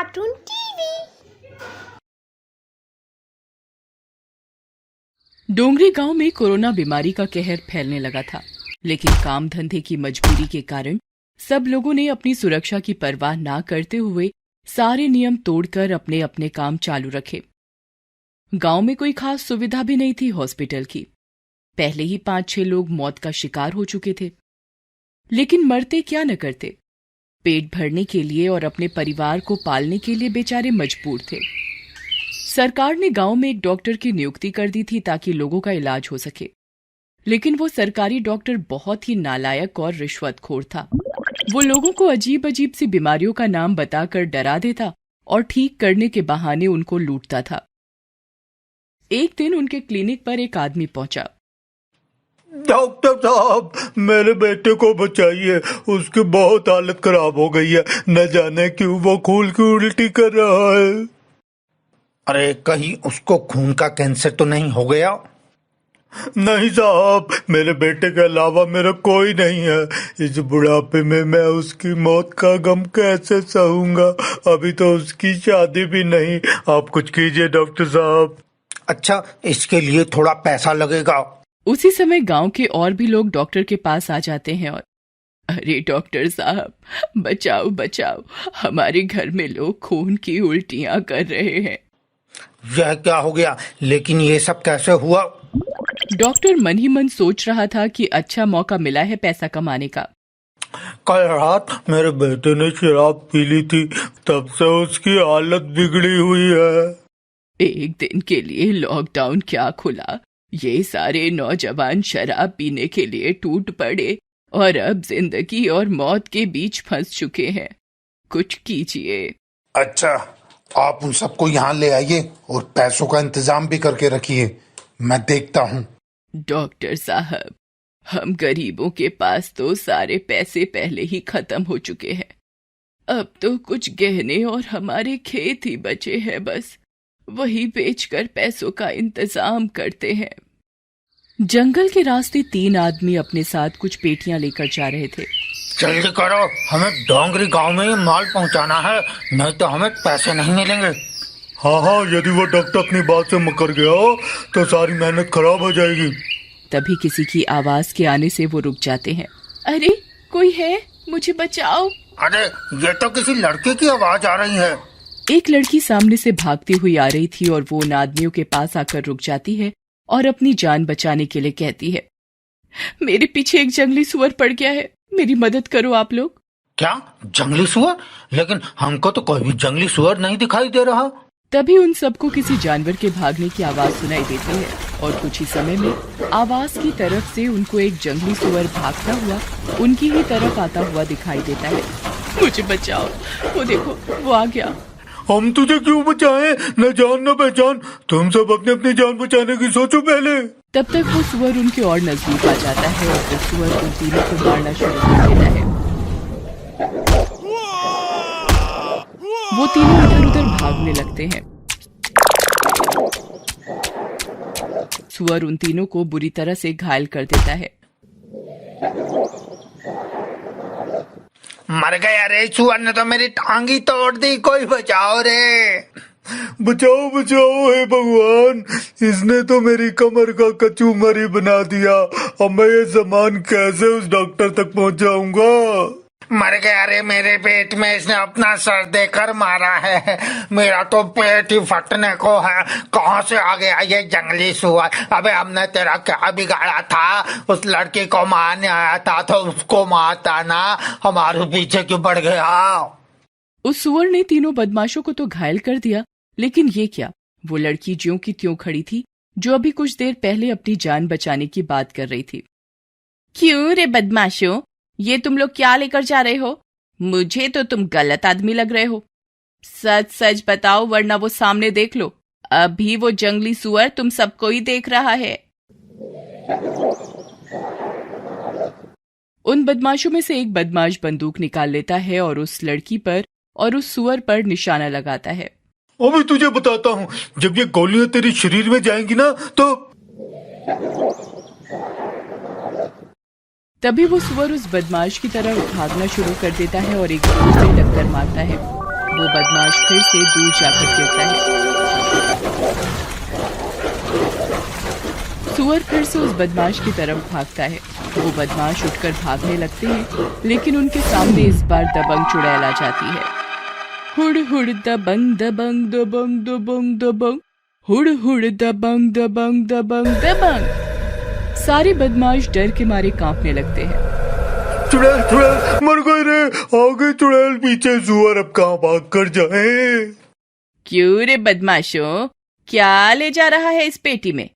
Cartoon TV. डोंगरी गांव में corona बीमारी का कहर फैलने लगा था, लेकिन काम धंधे की मजबूरी के कारण सब लोगों ने अपनी सुरक्षा की परवाह ना करते हुए सारे नियम तोड़कर अपने अपने काम चालू रखे। गांव में कोई खास सुविधा भी नहीं थी हॉस्पिटल की। पहले ही 5-6 लोग मौत का शिकार हो चुके थे, लेकिन मरते क्या न करते। पेट भरने के लिए और अपने परिवार को पालने के लिए बेचारे मजबूर थे। सरकार ने गांव में एक डॉक्टर की नियुक्ति कर दी थी ताकि लोगों का इलाज हो सके, लेकिन वो सरकारी डॉक्टर बहुत ही नालायक और रिश्वतखोर था। वो लोगों को अजीब अजीब सी बीमारियों का नाम बताकर डरा देता और ठीक करने के बहाने उनको लूटता था। एक दिन उनके क्लिनिक पर एक आदमी पहुंचा। डॉक्टर साहब, मेरे बेटे को बचाइए, उसकी बहुत हालत खराब हो गई है। न जाने क्यों वो खून की उल्टी कर रहा है। अरे कहीं उसको खून का कैंसर तो नहीं हो गया? नहीं साहब, मेरे बेटे के अलावा मेरा कोई नहीं है। इस बुढ़ापे में मैं उसकी मौत का गम कैसे सहूंगा? अभी तो उसकी शादी भी नहीं। आप कुछ कीजिए डॉक्टर साहब। अच्छा, इसके लिए थोड़ा पैसा लगेगा। उसी समय गांव के और भी लोग डॉक्टर के पास आ जाते हैं और अरे डॉक्टर साहब, बचाओ बचाओ, हमारे घर में लोग खून की उल्टियां कर रहे हैं। यह क्या हो गया? लेकिन ये सब कैसे हुआ? डॉक्टर मन ही मन सोच रहा था कि अच्छा मौका मिला है पैसा कमाने का। कल रात मेरे बेटे ने शराब पी ली थी, तब से उसकी हालत बिगड़ी हुई है। एक दिन के लिए लॉकडाउन क्या खुला, ये सारे नौजवान शराब पीने के लिए टूट पड़े और अब जिंदगी और मौत के बीच फंस चुके हैं। कुछ कीजिए। अच्छा, आप उन सबको यहाँ ले आइए और पैसों का इंतजाम भी करके रखिए, मैं देखता हूँ। डॉक्टर साहब, हम गरीबों के पास तो सारे पैसे पहले ही खत्म हो चुके हैं। अब तो कुछ गहने और हमारे खेत ही बचे हैं, बस वही बेचकर पैसों का इंतजाम करते हैं। जंगल के रास्ते 3 आदमी अपने साथ कुछ पेटियां लेकर जा रहे थे। जल्दी करो, हमें डोंगरी गांव में माल पहुंचाना है, नहीं तो हमें पैसे नहीं मिलेंगे। हाँ, यदि वो डॉक्टर अपनी बात से मुकर गया तो सारी मेहनत खराब हो जाएगी। तभी किसी की आवाज के आने से वो रुक जाते हैं। अरे कोई है, मुझे बचाओ। अरे ये तो किसी लड़के की आवाज आ रही है। एक लड़की सामने से भागती हुई आ रही थी और वो उन आदमियों के पास आकर रुक जाती है और अपनी जान बचाने के लिए कहती है, मेरे पीछे एक जंगली सुअर पड़ गया है, मेरी मदद करो आप लोग। क्या जंगली सुअर? लेकिन हमको तो कोई भी जंगली सुअर नहीं दिखाई दे रहा। तभी उन सबको किसी जानवर के भागने की आवाज सुनाई देती है और कुछ ही समय में आवाज की तरफ से उनको एक जंगली सुअर भागता हुआ उनकी ही तरफ आता हुआ दिखाई देता है। मुझे बचाओ, वो देखो वो आ गया। हम तुझे क्यों बचाएं? न जान न पहचान, तुम सब अपने अपनी जान बचाने की सोचो पहले। तब तक वो सुअर उनके और नजदीक आ जाता है और फिर सुअर उन तीनों को मारना शुरू कर देता है। वो तीनों इधर उधर भागने लगते हैं। सुअर उन तीनों को बुरी तरह से घायल कर देता है। मर गया रे, सुअर ने तो मेरी टांगी तोड़ दी, कोई बचाओ रे। बचाओ बचाओ, हे भगवान, इसने तो मेरी कमर का कचूमर ही बना दिया। अब मैं ये सामान कैसे उस डॉक्टर तक पहुंचाऊंगा? मर गया रे, मेरे पेट में इसने अपना सर देकर मारा है। मेरा तो पेट ही फटने को है। कहाँ से आ गया ये जंगली सुअर? अबे हमने तेरा क्या बिगाड़ा था? उस लड़की को मारने आया था तो उसको मारता ना, हमारे पीछे क्यों पड़ गया? उस सुअर ने तीनों बदमाशों को तो घायल कर दिया, लेकिन ये क्या, वो लड़की ज्यों की त्यों खड़ी थी जो अभी कुछ देर पहले अपनी जान बचाने की बात कर रही थी। क्यों रे बदमाशों, ये तुम लोग क्या लेकर जा रहे हो? मुझे तो तुम गलत आदमी लग रहे हो। सच सच बताओ, वरना वो सामने देख लो, अभी वो जंगली सुअर तुम सबको ही देख रहा है। उन बदमाशों में से एक बदमाश बंदूक निकाल लेता है और उस लड़की पर और उस सुअर पर निशाना लगाता है। अभी तुझे बताता हूँ, जब ये गोलियां तेरे शरीर में जाएंगी ना तो। तभी वो सुअर उस बदमाश की तरफ भागना शुरू कर देता है और एक दूसरे से टक्कर मारता है। वो बदमाश फिर से दूर जाकर गिरता है। सुअर फिर से उस बदमाश की तरफ भागता है। वो बदमाश उठकर भागने लगते हैं, लेकिन उनके सामने इस बार दबंग चुड़ैल आ जाती है। हुड़ हुड़ दबंग दबंग दबंग दबंग दबंग, हुड़ हुड़ दबंग दबंग दबंग दबंग। सारे बदमाश डर के मारे कांपने लगते हैं। चुड़ैल चुड़ैल मर गए रे, आगे चुड़ैल पीछे सुअर, अब कहाँ भाग कर जाए? क्यों रे बदमाशों, क्या ले जा रहा है इस पेटी में?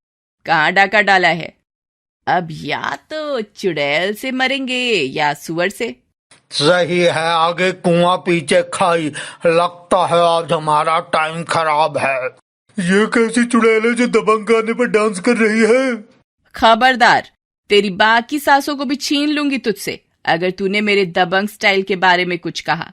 कहाँ डाका डाला है? अब या तो चुड़ैल से मरेंगे या सुअर से। सही है, आगे कुआं पीछे खाई, लगता है आज हमारा टाइम खराब है। ये कैसी चुड़ैल है जो दबंग गाने पर डांस कर रही है? खबरदार, तेरी बाकी सांसों को भी छीन लूंगी तुझसे अगर तूने मेरे दबंग स्टाइल के बारे में कुछ कहा।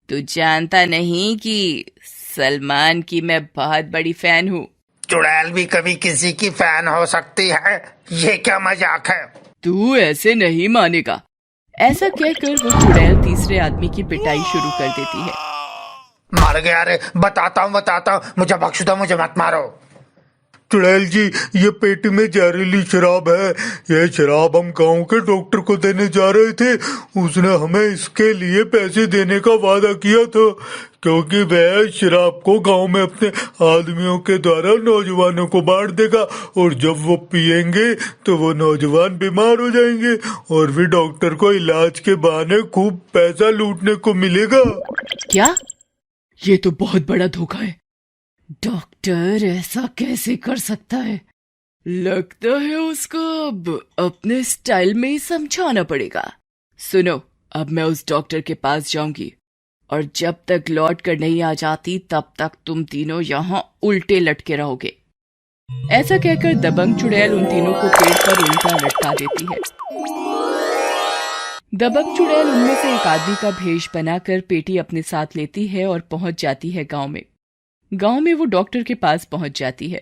तू जानता नहीं कि सलमान की मैं बहुत बड़ी फैन हूँ। चुड़ैल भी कभी किसी की फैन हो सकती है, ये क्या मजाक है? तू ऐसे नहीं मानेगा। ऐसा कहकर वो चुड़ैल तीसरे आदमी की पिटाई शुरू कर देती है। मर गया रे, बताता हूँ, मुझे बख्श दो, मुझे मत मारो। चुड़ैल जी, ये पेटी में जहरीली शराब है। ये शराब हम गांव के डॉक्टर को देने जा रहे थे। उसने हमें इसके लिए पैसे देने का वादा किया था, क्योंकि वह शराब को गांव में अपने आदमियों के द्वारा नौजवानों को बांट देगा, और जब वो पिएंगे तो वो नौजवान बीमार हो जाएंगे और फिर डॉक्टर को इलाज के बहाने खूब पैसा लूटने को मिलेगा। क्या? ये तो बहुत बड़ा धोखा है। डॉक्टर ऐसा कैसे कर सकता है? लगता है उसको अब अपने स्टाइल में ही समझाना पड़ेगा। सुनो, अब मैं उस डॉक्टर के पास जाऊंगी, और जब तक लौट कर नहीं आ जाती तब तक तुम तीनों यहाँ उल्टे लटके रहोगे। ऐसा कहकर दबंग चुड़ैल उन तीनों को पेड़ पर उल्टा लटका देती है। दबंग चुड़ैल उनमें से एक आदमी का भेष बनाकर पेटी अपने साथ लेती है और पहुंच जाती है गांव में। गांव में वो डॉक्टर के पास पहुंच जाती है।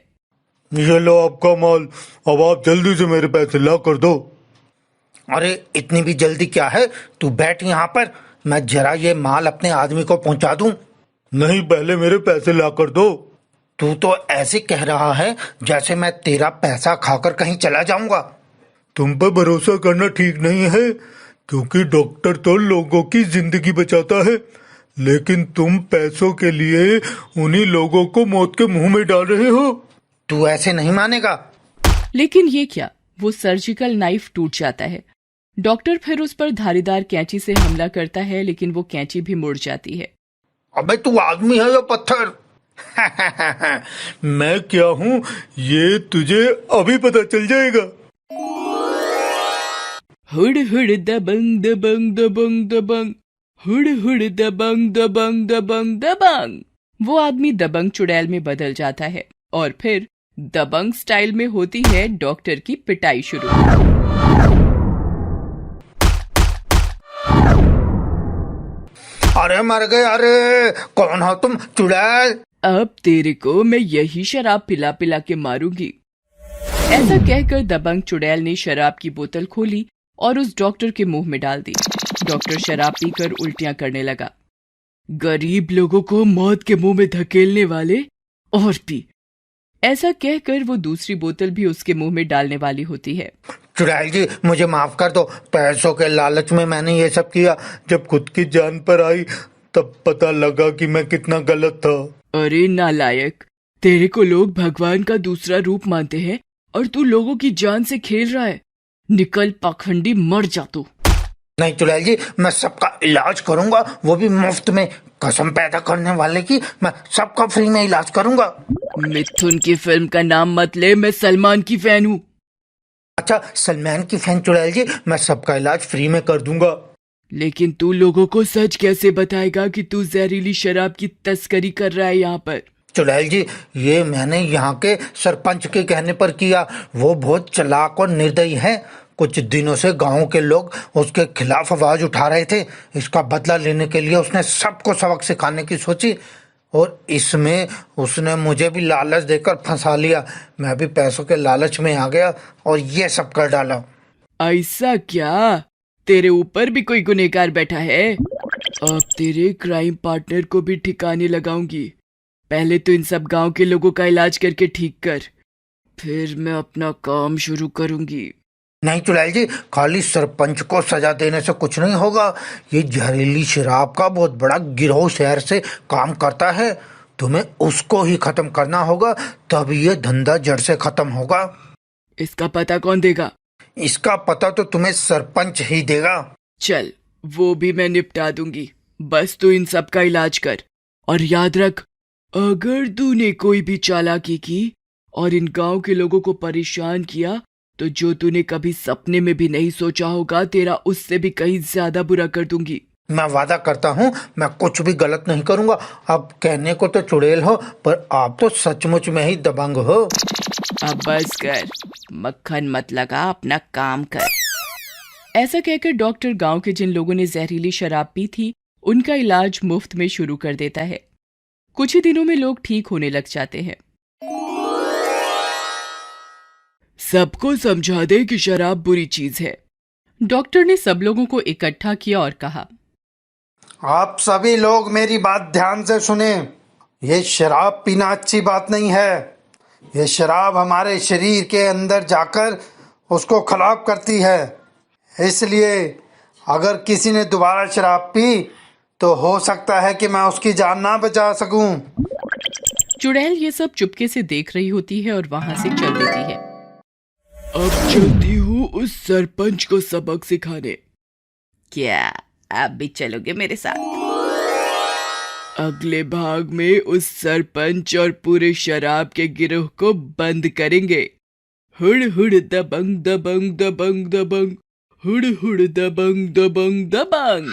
ये लो आपका माल, अब आप जल्दी से मेरे पैसे ला कर दो। अरे इतनी भी जल्दी क्या है, तू बैठ यहाँ पर, मैं जरा ये माल अपने आदमी को पहुंचा दूं। नहीं, पहले मेरे पैसे ला कर दो। तू तो ऐसे कह रहा है जैसे मैं तेरा पैसा खाकर कहीं चला जाऊंगा। तुम पर भरोसा करना ठीक नहीं है, क्योंकि डॉक्टर तो लोगों की जिंदगी बचाता है, लेकिन तुम पैसों के लिए उन्हीं लोगों को मौत के मुंह में डाल रहे हो। तू ऐसे नहीं मानेगा। लेकिन ये क्या, वो सर्जिकल नाइफ टूट जाता है। डॉक्टर फिर उस पर धारीदार कैंची से हमला करता है, लेकिन वो कैंची भी मुड़ जाती है। अबे तू आदमी है या पत्थर? मैं क्या हूँ ये तुझे अभी पता चल जाएगा। हुड़ हुड़ दबंग दबंग दबंग दबंग, हुड़ हुड़ दबंग दबंग दबंग दबंग। वो आदमी दबंग चुड़ैल में बदल जाता है और फिर दबंग स्टाइल में होती है डॉक्टर की पिटाई शुरू। अरे मर गए, अरे कौन हो तुम चुड़ैल? अब तेरे को मैं यही शराब पिला पिला के मारूंगी। ऐसा कहकर दबंग चुड़ैल ने शराब की बोतल खोली और उस डॉक्टर के मुंह में डाल दी। डॉक्टर शराब पीकर उल्टियां करने लगा। गरीब लोगों को मौत के मुंह में धकेलने वाले, और पी। ऐसा कहकर वो दूसरी बोतल भी उसके मुंह में डालने वाली होती है। चुड़ैल जी, मुझे माफ कर दो, पैसों के लालच में मैंने ये सब किया। जब खुद की जान पर आई तब पता लगा कि मैं कितना गलत था। अरे नालायक, तेरे को लोग भगवान का दूसरा रूप मानते हैं और तू लोगों की जान से खेल रहा है। निकल पाखंडी, मर जा तू। नहीं चुड़ैल जी, मैं सबका इलाज करूंगा, वो भी मुफ्त में। कसम पैदा करने वाले की, मैं सबका फ्री में इलाज करूंगा। मिथुन की फिल्म का नाम मत ले, मैं सलमान की फैन हूँ। अच्छा, सलमान की फैन चुड़ैल जी, मैं सबका इलाज फ्री में कर दूंगा। लेकिन तू लोगों को सच कैसे बताएगा कि तू जहरीली शराब की तस्करी कर रहा है यहाँ पर? चुड़ैल जी, ये मैंने यहाँ के सरपंच के कहने पर किया। वो बहुत चालाक और निर्दयी है। कुछ दिनों से गांव के लोग उसके खिलाफ आवाज उठा रहे थे। इसका बदला लेने के लिए उसने सबको सबक सिखाने की सोची, और इसमें उसने मुझे भी लालच देकर फंसा लिया। मैं भी पैसों के लालच में आ गया और ये सब कर डाला। ऐसा क्या? तेरे ऊपर भी कोई गुनहगार बैठा है? अब तेरे क्राइम पार्टनर को भी ठिकाने लगाऊंगी। पहले तो इन सब गांव के लोगों का इलाज करके ठीक कर, फिर मैं अपना काम शुरू करूंगी। नहीं चुड़ैल जी, खाली सरपंच को सजा देने से कुछ नहीं होगा। ये जहरीली शराब का बहुत बड़ा गिरोह शहर से काम करता है। तुम्हें उसको ही खत्म करना होगा, तब ये धंधा जड़ से खत्म होगा। इसका पता कौन देगा? इसका पता तो तुम्हें सरपंच ही देगा। चल, वो भी मैं निपटा दूंगी। बस तू इन सब का इलाज कर। और याद रख, अगर तूने कोई भी चालाकी की और इन गांव के लोगों को परेशान किया तो जो तूने कभी सपने में भी नहीं सोचा होगा, तेरा उससे भी कहीं ज्यादा बुरा कर दूंगी। मैं वादा करता हूँ मैं कुछ भी गलत नहीं करूँगा। अब कहने को तो चुड़ैल हो, पर आप तो सचमुच में ही दबंग हो। अब बस कर, मक्खन मत लगा, अपना काम कर। ऐसा कहकर डॉक्टर गांव के जिन लोगों ने जहरीली शराब पी थी उनका इलाज मुफ्त में शुरू कर देता है। कुछ ही दिनों में लोग ठीक होने लग जाते हैं। सबको समझा दे कि शराब बुरी चीज है। डॉक्टर ने सब लोगों को इकट्ठा किया और कहा, आप सभी लोग मेरी बात ध्यान से सुने। ये शराब पीना अच्छी बात नहीं है। ये शराब हमारे शरीर के अंदर जाकर उसको खराब करती है। इसलिए अगर किसी ने दोबारा शराब पी तो हो सकता है कि मैं उसकी जान ना बचा सकूं। चुड़ैल ये सब चुपके से देख रही होती है और वहां से चल देती है। अब चलती हूँ उस सरपंच को सबक सिखाने। क्या आप भी चलोगे मेरे साथ? अगले भाग में उस सरपंच और पूरे शराब के गिरोह को बंद करेंगे। हुड़ हुड़ दबंग दबंग दबंग दबंग, हुड़ हुड़ दबंग दबंग दबंग।